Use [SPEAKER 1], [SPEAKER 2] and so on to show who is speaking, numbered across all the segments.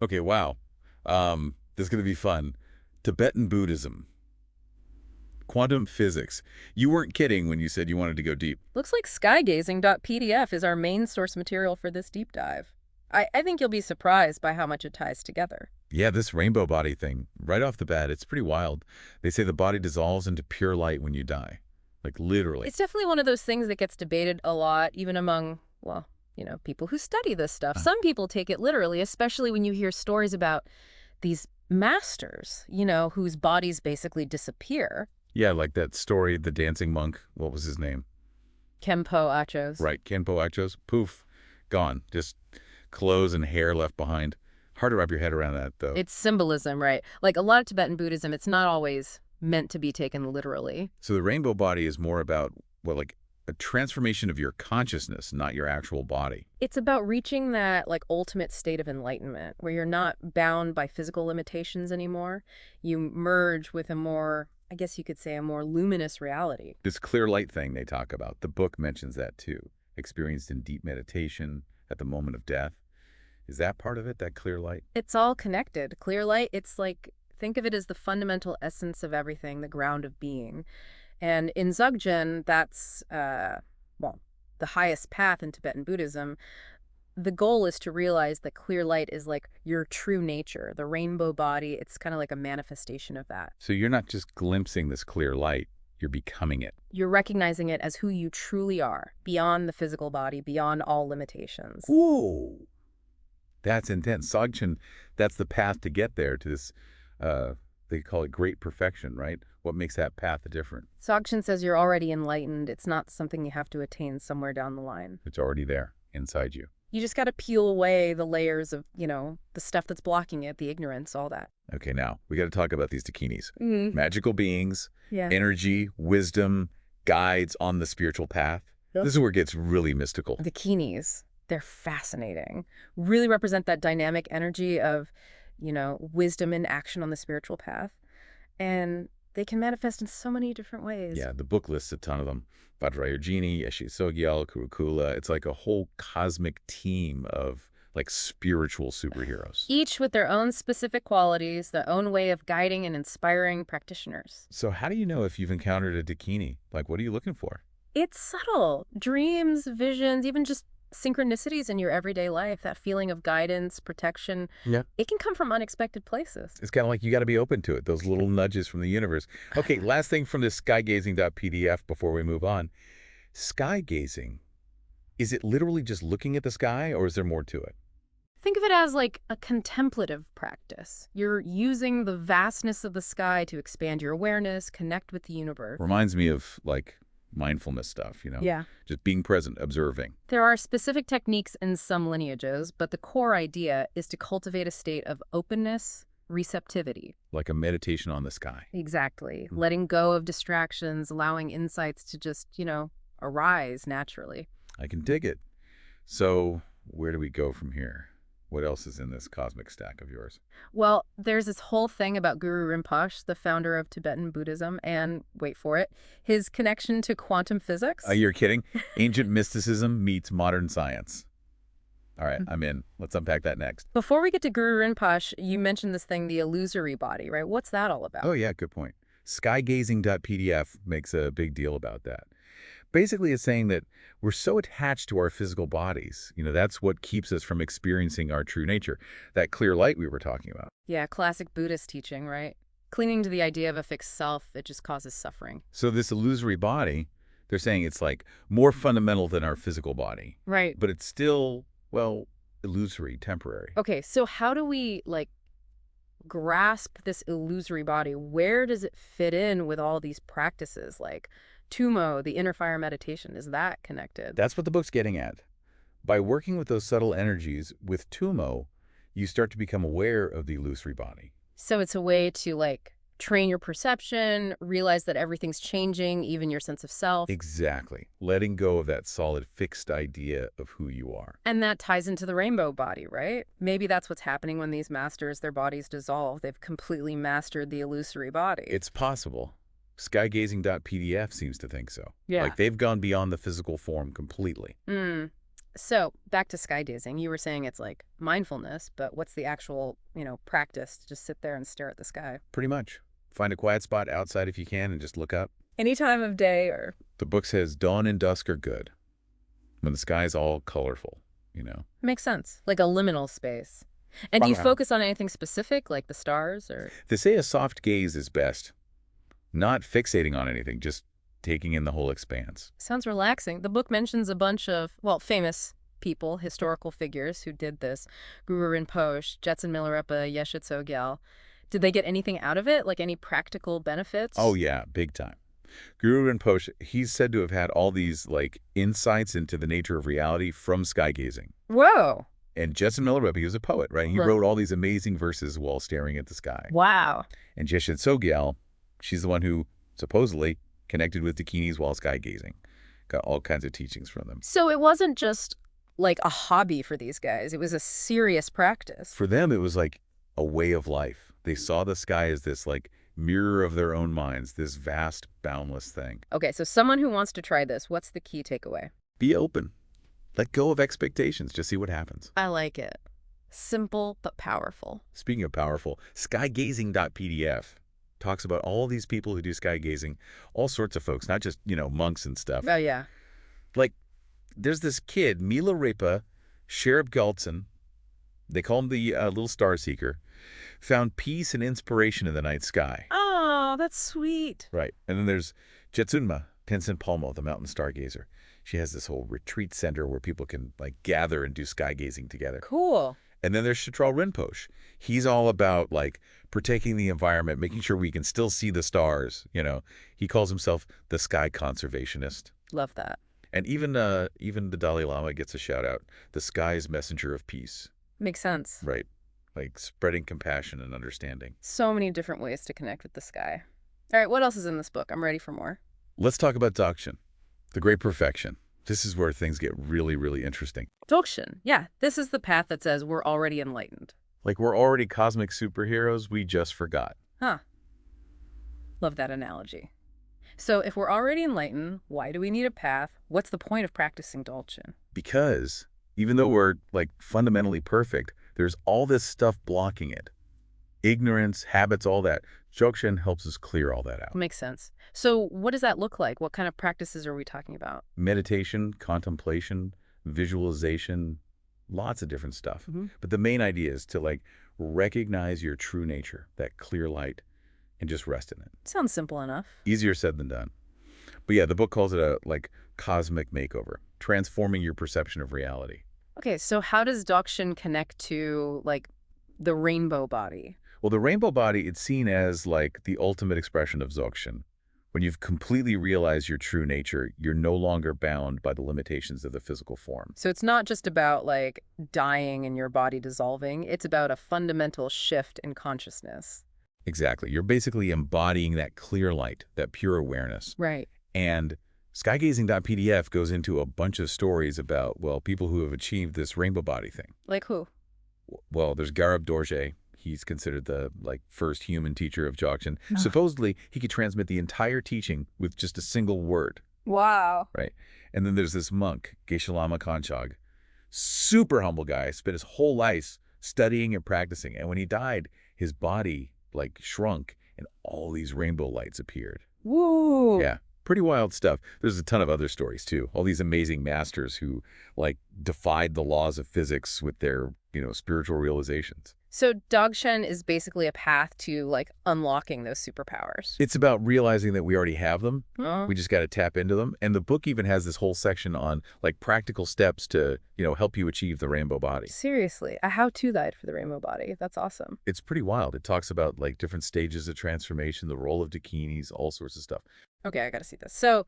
[SPEAKER 1] Okay, wow. This is going to be fun. Tibetan Buddhism, quantum physics. You weren't kidding when you said you wanted to go deep.
[SPEAKER 2] Looks like SkyGazingPodCast is our main source material for this deep dive. I think you'll be surprised by how much it ties together.
[SPEAKER 1] Yeah, this rainbow body thing, right off the bat, it's pretty wild. They say the body dissolves into pure light when you die. Like, literally.
[SPEAKER 2] It's definitely one of those things that gets debated a lot, even among, well, people who study this stuff.
[SPEAKER 1] Uh,
[SPEAKER 2] Some people take it literally, especially when you hear stories about these masters, whose bodies basically disappear.
[SPEAKER 1] yeah, like that story, the dancing monk. What was his name?
[SPEAKER 2] Kempo Achos.
[SPEAKER 1] Right, Kenpo Achos. Poof, gone. Just clothes and hair left behind. Hard to wrap your head around that, though.
[SPEAKER 2] It's symbolism, right? Like a lot of Tibetan Buddhism, it's not always meant to be taken literally.
[SPEAKER 1] So the rainbow body is more about, well, like a transformation of your consciousness, not your actual body.
[SPEAKER 2] It's about reaching that ultimate state of enlightenment where you're not bound by physical limitations anymore. You merge with a more, I guess you could say, a more luminous reality.
[SPEAKER 1] This clear light thing they talk about, the book mentions that too. Experienced in deep meditation at the moment of death. Is that part of it, that clear light?
[SPEAKER 2] It's all connected. Clear light, it's like, think of it as the fundamental essence of everything, the ground of being. And in Dzogchen, that's, well, the highest path in Tibetan Buddhism. The goal is to realize that clear light is like your true nature, the rainbow body. It's kind of like a manifestation of that.
[SPEAKER 1] So you're not just glimpsing this clear light, you're becoming it.
[SPEAKER 2] You're recognizing it as who you truly are, beyond the physical body, beyond all limitations.
[SPEAKER 1] Ooh, that's intense. Dzogchen, that's the path to get there, to this, they call it great perfection, right? What makes that path different?
[SPEAKER 2] Dzogchen says you're already enlightened. It's not something you have to attain somewhere down the line.
[SPEAKER 1] It's already there, inside you.
[SPEAKER 2] You just got to peel away the layers of, the stuff that's blocking it, the ignorance, all that.
[SPEAKER 1] Okay, now, we got to talk about these dakinis.
[SPEAKER 2] Mm.
[SPEAKER 1] Magical beings,
[SPEAKER 2] Yeah.
[SPEAKER 1] energy, wisdom, guides on the spiritual path.
[SPEAKER 2] Yep.
[SPEAKER 1] This is where it gets really mystical.
[SPEAKER 2] Bikinis, they're fascinating. Really represent that dynamic energy of, wisdom in action on the spiritual path. And they can manifest in so many different ways.
[SPEAKER 1] Yeah, the book lists a ton of them. Vajrayogini, Eshe Sogyal, Kurukula. It's like a whole cosmic team of like spiritual superheroes.
[SPEAKER 2] Each with their own specific qualities, their own way of guiding and inspiring practitioners.
[SPEAKER 1] So how do you know if you've encountered a dakini? Like, what are you looking for?
[SPEAKER 2] It's subtle. Dreams, visions, even just synchronicities in your everyday life, that feeling of guidance, protection,
[SPEAKER 1] Yeah.
[SPEAKER 2] it can come from unexpected places.
[SPEAKER 1] It's kind of like you got to be open to it, those little nudges from the universe. Okay, last thing from this skygazing.pdf before we move on. Skygazing, is it literally just looking at the sky or is there more to it?
[SPEAKER 2] Think of it as like a contemplative practice. You're using the vastness of the sky to expand your awareness, connect with the universe.
[SPEAKER 1] Reminds me of like mindfulness stuff,
[SPEAKER 2] Yeah.
[SPEAKER 1] just being present, observing.
[SPEAKER 2] There are specific techniques in some lineages, but the core idea is to cultivate a state of openness, receptivity.
[SPEAKER 1] Like a meditation on the sky.
[SPEAKER 2] Exactly. Letting go of distractions, allowing insights to just, arise naturally.
[SPEAKER 1] I can dig it. So where do we go from here? What else is in this cosmic stack of yours?
[SPEAKER 2] Well, there's this whole thing about Guru Rinpoche, the founder of Tibetan Buddhism, and wait for it, his connection to quantum physics.
[SPEAKER 1] You're kidding? Ancient mysticism meets modern science. All right, I'm in. Let's unpack that next.
[SPEAKER 2] Before we get to Guru Rinpoche, you mentioned this thing, the illusory body, right? What's that all about?
[SPEAKER 1] Oh, yeah, good point. Skygazing.pdf makes a big deal about that. Basically, it's saying that we're so attached to our physical bodies. That's what keeps us from experiencing our true nature. That clear light we were talking about.
[SPEAKER 2] Yeah, classic Buddhist teaching, right? Clinging to the idea of a fixed self, it just causes suffering.
[SPEAKER 1] So this illusory body, they're saying it's like more fundamental than our physical body.
[SPEAKER 2] Right.
[SPEAKER 1] But it's still, well, illusory, temporary.
[SPEAKER 2] Okay, so how do we, grasp this illusory body? Where does it fit in with all these practices, like Tumo, the inner fire meditation? Is that connected?
[SPEAKER 1] That's what the book's getting at. By working with those subtle energies with Tumo, you start to become aware of the illusory body.
[SPEAKER 2] So it's a way to, train your perception, realize that everything's changing, even your sense of self.
[SPEAKER 1] Exactly. Letting go of that solid, fixed idea of who you are.
[SPEAKER 2] And that ties into the rainbow body, right? Maybe that's what's happening when these masters, their bodies dissolve. They've completely mastered the illusory body.
[SPEAKER 1] It's possible. Skygazing.pdf seems to think so.
[SPEAKER 2] Yeah.
[SPEAKER 1] Like they've gone beyond the physical form completely.
[SPEAKER 2] So back to skydazing, you were saying it's like mindfulness, but what's the actual, practice to just sit there and stare at the sky?
[SPEAKER 1] Pretty much. Find a quiet spot outside if you can and just look up.
[SPEAKER 2] Any time of day or...
[SPEAKER 1] The book says dawn and dusk are good, when the sky's all colorful.
[SPEAKER 2] Makes sense. Like a liminal space. And do you
[SPEAKER 1] Wow.
[SPEAKER 2] focus on anything specific, like the stars or...
[SPEAKER 1] They say a soft gaze is best. Not fixating on anything, just taking in the whole expanse.
[SPEAKER 2] Sounds relaxing. The book mentions a bunch of, well, famous people, historical figures who did this. Guru Rinpoche, Jetsun Milarepa, Yeshe Tsogyal. Did they get anything out of it? Like any practical benefits?
[SPEAKER 1] Oh yeah, big time. Guru Rinpoche, he's said to have had all these, insights into the nature of reality from sky gazing.
[SPEAKER 2] Whoa.
[SPEAKER 1] And Jetsun Milarepa, he was a poet, right? He
[SPEAKER 2] Right.
[SPEAKER 1] wrote all these amazing verses while staring at the sky.
[SPEAKER 2] Wow.
[SPEAKER 1] And Yeshe Tsogyal, she's the one who supposedly connected with dakinis while sky gazing. Got all kinds of teachings from them.
[SPEAKER 2] So it wasn't just like a hobby for these guys. It was a serious practice.
[SPEAKER 1] For them, it was like a way of life. They saw the sky as this, mirror of their own minds, this vast, boundless thing.
[SPEAKER 2] Okay, so someone who wants to try this, what's the key takeaway?
[SPEAKER 1] Be open. Let go of expectations. Just see what happens.
[SPEAKER 2] I like it. Simple but powerful.
[SPEAKER 1] Speaking of powerful, SkyGazing.pdf talks about all these people who do sky gazing, all sorts of folks, not just, monks and stuff.
[SPEAKER 2] Oh, yeah.
[SPEAKER 1] Like, there's this kid, Milarepa Sherab Galtson, they call him the little star seeker, found peace and inspiration in the night sky.
[SPEAKER 2] Oh, that's sweet.
[SPEAKER 1] Right. And then there's Jetsunma Tenzin Palmo, the mountain stargazer. She has this whole retreat center where people can, gather and do sky gazing together.
[SPEAKER 2] Cool.
[SPEAKER 1] And then there's Chitral Rinpoche. He's all about, protecting the environment, making sure we can still see the stars. He calls himself the sky conservationist.
[SPEAKER 2] Love that.
[SPEAKER 1] And even the Dalai Lama gets a shout out. The sky's messenger of peace.
[SPEAKER 2] Makes sense.
[SPEAKER 1] Right. Spreading compassion and understanding.
[SPEAKER 2] So many different ways to connect with the sky. All right, what else is in this book? I'm ready for more.
[SPEAKER 1] Let's talk about Dzogchen, the great perfection. This is where things get really, really interesting.
[SPEAKER 2] Dzogchen. Yeah, this is the path that says we're already enlightened.
[SPEAKER 1] We're already cosmic superheroes, we just forgot.
[SPEAKER 2] Huh. Love that analogy. So if we're already enlightened, why do we need a path? What's the point of practicing Dzogchen?
[SPEAKER 1] Because even though we're, fundamentally perfect, there's all this stuff blocking it. Ignorance, habits, all that. Dzogchen helps us clear all that out.
[SPEAKER 2] Makes sense. So what does that look like? What kind of practices are we talking about?
[SPEAKER 1] Meditation, contemplation, visualization, lots of different stuff.
[SPEAKER 2] Mhm.
[SPEAKER 1] But the main idea is to, recognize your true nature, that clear light, and just rest in it.
[SPEAKER 2] Sounds simple enough.
[SPEAKER 1] Easier said than done. But yeah, the book calls it a, cosmic makeover, transforming your perception of reality.
[SPEAKER 2] Okay, so how does Dzogchen connect to, the rainbow body?
[SPEAKER 1] Well, the rainbow body, it's seen as, the ultimate expression of Dzogchen. When you've completely realized your true nature, you're no longer bound by the limitations of the physical form.
[SPEAKER 2] So it's not just about, dying and your body dissolving. It's about a fundamental shift in consciousness.
[SPEAKER 1] Exactly. You're basically embodying that clear light, that pure awareness.
[SPEAKER 2] Right.
[SPEAKER 1] And SkyGazing.pdf goes into a bunch of stories about, people who have achieved this rainbow body thing.
[SPEAKER 2] Like who?
[SPEAKER 1] Well, there's Garab Dorje. He's considered the, first human teacher of Dzogchen. Supposedly, he could transmit the entire teaching with just a single word.
[SPEAKER 2] Wow.
[SPEAKER 1] Right. And then there's this monk, Geshe Lama Kanchog. Super humble guy, spent his whole life studying and practicing. And when he died, his body, shrunk and all these rainbow lights appeared.
[SPEAKER 2] Woo.
[SPEAKER 1] Yeah. Pretty wild stuff. There's a ton of other stories, too. All these amazing masters who, defied the laws of physics with their, spiritual realizations.
[SPEAKER 2] So Dzogchen is basically a path to, unlocking those superpowers.
[SPEAKER 1] It's about realizing that we already have them.
[SPEAKER 2] Huh?
[SPEAKER 1] We just got to tap into them. And the book even has this whole section on, practical steps to, help you achieve the rainbow body.
[SPEAKER 2] Seriously, a how-to guide for the rainbow body. That's awesome.
[SPEAKER 1] It's pretty wild. It talks about, different stages of transformation, the role of dakinis, all sorts of stuff.
[SPEAKER 2] Okay, I gotta see this. So,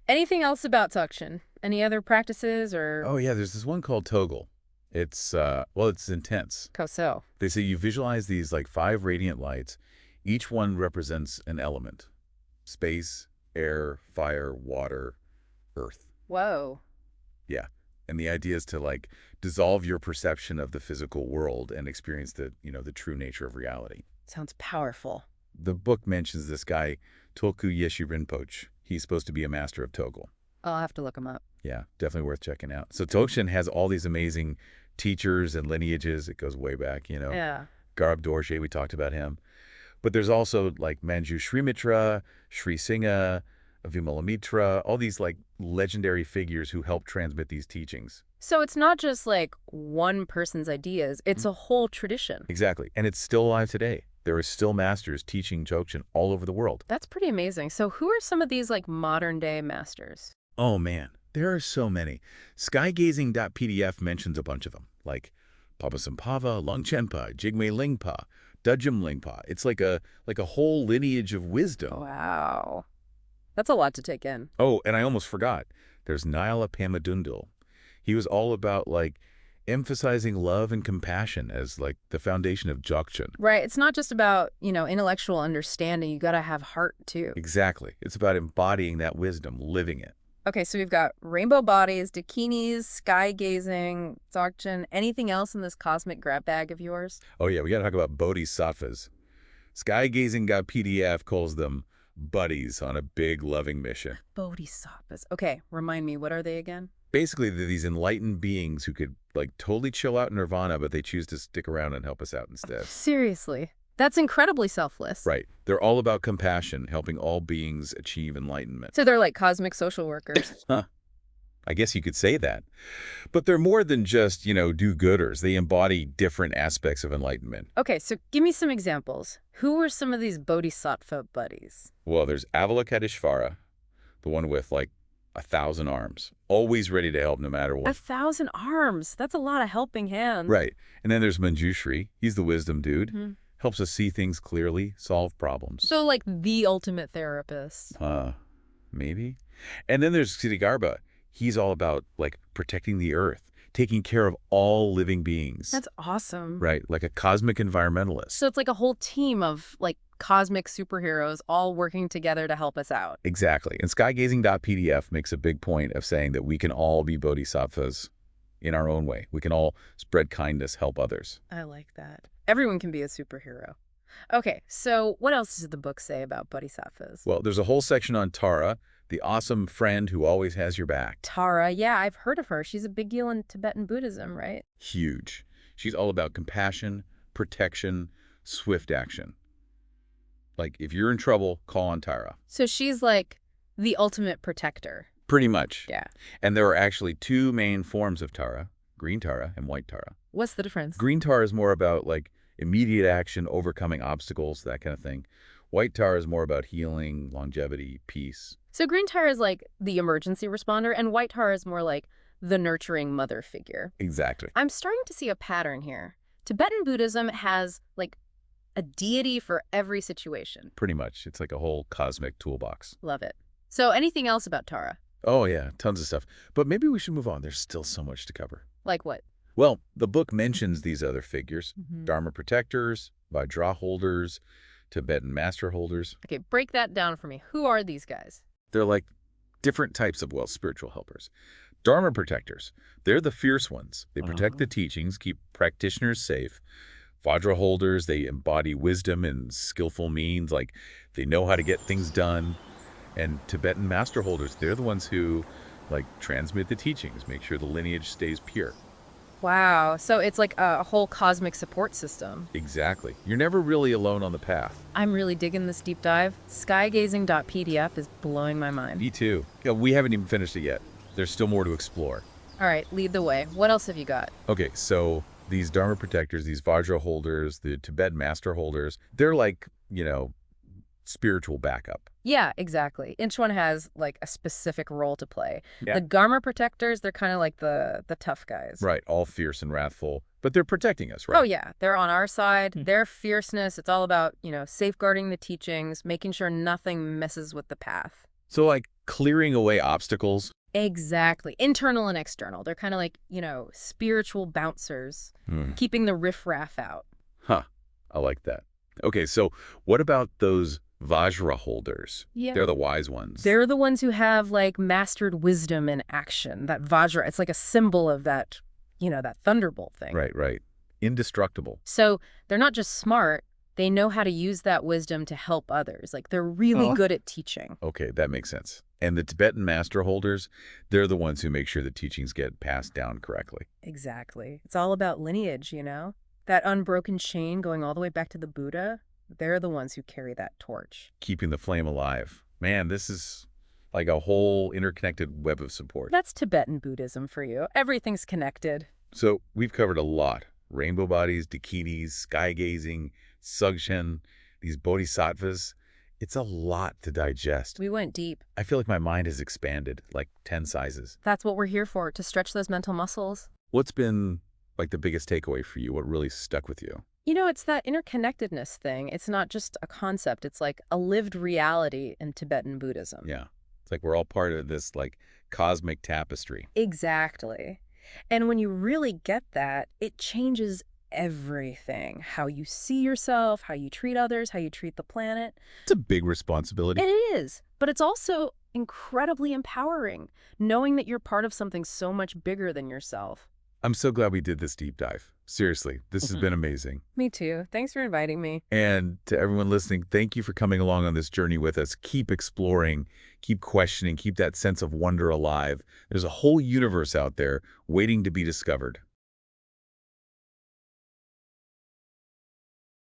[SPEAKER 2] anything else about Dzogchen? Any other practices or...
[SPEAKER 1] Oh, yeah, there's this one called Toggle. It's, it's intense.
[SPEAKER 2] How so?
[SPEAKER 1] They say you visualize these, 5 radiant lights. Each one represents an element. Space, air, fire, water, earth.
[SPEAKER 2] Whoa.
[SPEAKER 1] Yeah. And the idea is to, dissolve your perception of the physical world and experience the, the true nature of reality.
[SPEAKER 2] Sounds powerful.
[SPEAKER 1] The book mentions this guy, Tulku Yeshe Rinpoche. He's supposed to be a master of Toggle.
[SPEAKER 2] I'll have to look them up.
[SPEAKER 1] Yeah, definitely worth checking out. So Dzogchen has all these amazing teachers and lineages. It goes way back,
[SPEAKER 2] Yeah.
[SPEAKER 1] Garb Dorje, we talked about him. But there's also like Manju Srimitra, Sri Singha, Vimalamitra, all these like legendary figures who help transmit these teachings.
[SPEAKER 2] So it's not just like one person's ideas, it's a whole tradition.
[SPEAKER 1] Exactly. And it's still alive today. There are still masters teaching Dzogchen all over the world.
[SPEAKER 2] That's pretty amazing. So who are some of these like modern day masters?
[SPEAKER 1] Oh man, there are so many. SkyGazing.pdf mentions a bunch of them, like Papa Sampava, Longchenpa, Jigme Lingpa, Dudjom Lingpa. It's like a whole lineage of wisdom.
[SPEAKER 2] Wow. That's a lot to take in.
[SPEAKER 1] Oh, and I almost forgot. There's Nyala Pamadundal. He was all about like emphasizing love and compassion as like the foundation of Dzogchen.
[SPEAKER 2] Right. It's not just about, intellectual understanding. You got to have heart too.
[SPEAKER 1] Exactly. It's about embodying that wisdom, living it.
[SPEAKER 2] Okay, so we've got rainbow bodies, dakinis, sky gazing, Dzogchen. Anything else in this cosmic grab bag of yours?
[SPEAKER 1] Oh yeah, we got to talk about bodhisattvas. SkyGazing.pdf calls them buddies on a big loving mission.
[SPEAKER 2] Bodhisattvas. Okay, remind me, what are they again?
[SPEAKER 1] Basically, they're these enlightened beings who could like totally chill out in nirvana, but they choose to stick around and help us out instead.
[SPEAKER 2] Seriously. That's incredibly selfless.
[SPEAKER 1] Right. They're all about compassion, helping all beings achieve enlightenment.
[SPEAKER 2] So they're like cosmic social workers.
[SPEAKER 1] Huh. I guess you could say that. But they're more than just, do-gooders. They embody different aspects of enlightenment.
[SPEAKER 2] Okay, so give me some examples. Who are some of these bodhisattva buddies?
[SPEAKER 1] Well, there's Avalokiteshvara, the one with like 1,000 arms, always ready to help no matter what.
[SPEAKER 2] 1,000 arms. That's a lot of helping hands.
[SPEAKER 1] Right. And then there's Manjushri. He's the wisdom dude.
[SPEAKER 2] Mm-hmm.
[SPEAKER 1] Helps us see things clearly, solve problems.
[SPEAKER 2] So like the ultimate therapist.
[SPEAKER 1] Maybe. And then there's Ksitigarbha. He's all about like protecting the earth, taking care of all living beings.
[SPEAKER 2] That's awesome.
[SPEAKER 1] Right, like a cosmic environmentalist.
[SPEAKER 2] So it's like a whole team of like cosmic superheroes all working together to help us out.
[SPEAKER 1] Exactly. And skygazing.pdf makes a big point of saying that we can all be bodhisattvas in our own way. We can all spread kindness, help others.
[SPEAKER 2] I like that. Everyone can be a superhero. Okay, so what else does the book say about bodhisattvas?
[SPEAKER 1] Well, there's a whole section on Tara, the awesome friend who always has your back.
[SPEAKER 2] Tara, yeah, I've heard of her. She's a big deal in Tibetan Buddhism, right?
[SPEAKER 1] Huge. She's all about compassion, protection, swift action. Like, if you're in trouble, call on Tara.
[SPEAKER 2] So she's like the ultimate protector.
[SPEAKER 1] Pretty much.
[SPEAKER 2] Yeah.
[SPEAKER 1] And there are actually two main forms of Tara, green Tara and white Tara.
[SPEAKER 2] What's the difference?
[SPEAKER 1] Green Tara is more about like immediate action, overcoming obstacles, that kind of thing. White Tara is more about healing, longevity, peace.
[SPEAKER 2] So green Tara is like the emergency responder, and white Tara is more like the nurturing mother figure.
[SPEAKER 1] Exactly.
[SPEAKER 2] I'm starting to see a pattern here. Tibetan Buddhism has like a deity for every situation.
[SPEAKER 1] Pretty much. It's like a whole cosmic toolbox.
[SPEAKER 2] Love it. So anything else about Tara?
[SPEAKER 1] Oh yeah, tons of stuff. But maybe we should move on. There's still so much to cover.
[SPEAKER 2] Like what?
[SPEAKER 1] Well, the book mentions these other figures,
[SPEAKER 2] Mm-hmm.
[SPEAKER 1] Dharma protectors, Vajra holders, Tibetan master holders.
[SPEAKER 2] Okay, break that down for me. Who are these guys?
[SPEAKER 1] They're like different types of, spiritual helpers. Dharma protectors, they're the fierce ones. They protect the teachings, keep practitioners safe. Vajra holders, they embody wisdom and skillful means, like they know how to get things done. And Tibetan master holders, they're the ones who like transmit the teachings, make sure the lineage stays pure.
[SPEAKER 2] Wow, so it's like a whole cosmic support system.
[SPEAKER 1] Exactly. You're never really alone on the path.
[SPEAKER 2] I'm really digging this deep dive. SkyGazing.pdf is blowing my mind.
[SPEAKER 1] Me too. Yeah, we haven't even finished it yet. There's still more to explore.
[SPEAKER 2] All right, lead the way. What else have you got?
[SPEAKER 1] Okay, so these Dharma protectors, these Vajra holders, the Tibetan master holders, they're like, spiritual backup.
[SPEAKER 2] Yeah, exactly. Each one has like a specific role to play.
[SPEAKER 1] Yeah.
[SPEAKER 2] The Dharma protectors, they're kind of like the tough guys.
[SPEAKER 1] Right, all fierce and wrathful, but they're protecting us, right?
[SPEAKER 2] Oh yeah, they're on our side. Their fierceness, it's all about, safeguarding the teachings, making sure nothing messes with the path.
[SPEAKER 1] So like clearing away obstacles.
[SPEAKER 2] Exactly. Internal and external. They're kind of like, spiritual bouncers, keeping the riffraff out.
[SPEAKER 1] Huh, I like that. Okay, so what about those Vajra holders?
[SPEAKER 2] Yeah.
[SPEAKER 1] They're the wise ones.
[SPEAKER 2] They're the ones who have like mastered wisdom in action. That Vajra, it's like a symbol of that, that thunderbolt thing.
[SPEAKER 1] Right. Indestructible.
[SPEAKER 2] So they're not just smart, They know how to use that wisdom to help others. Like, they're really
[SPEAKER 1] Oh,
[SPEAKER 2] good at teaching.
[SPEAKER 1] okay, that makes sense. And the Tibetan master holders, they're the ones who make sure the teachings get passed down correctly.
[SPEAKER 2] Exactly. It's all about lineage, That unbroken chain going all the way back to the Buddha, they're the ones who carry that torch.
[SPEAKER 1] Keeping the flame alive. Man, this is like a whole interconnected web of support.
[SPEAKER 2] That's Tibetan Buddhism for you. Everything's connected.
[SPEAKER 1] So we've covered a lot. Rainbow bodies, dakinis, sky gazing, Dzogchen, these bodhisattvas. It's a lot to digest.
[SPEAKER 2] We went deep.
[SPEAKER 1] I feel like my mind has expanded like 10 sizes.
[SPEAKER 2] That's what we're here for, to stretch those mental muscles.
[SPEAKER 1] What's been like the biggest takeaway for you? What really stuck with you?
[SPEAKER 2] It's that interconnectedness thing. It's not just a concept. It's like a lived reality in Tibetan Buddhism.
[SPEAKER 1] Yeah. It's like we're all part of this like cosmic tapestry.
[SPEAKER 2] Exactly. And when you really get that, it changes everything. How you see yourself, how you treat others, how you treat the planet.
[SPEAKER 1] It's a big responsibility.
[SPEAKER 2] It is. But it's also incredibly empowering, knowing that you're part of something so much bigger than yourself.
[SPEAKER 1] I'm so glad we did this deep dive. Seriously, this has been amazing.
[SPEAKER 2] Me too. Thanks for inviting me.
[SPEAKER 1] And to everyone listening, thank you for coming along on this journey with us. Keep exploring, keep questioning, keep that sense of wonder alive. There's a whole universe out there waiting to be discovered.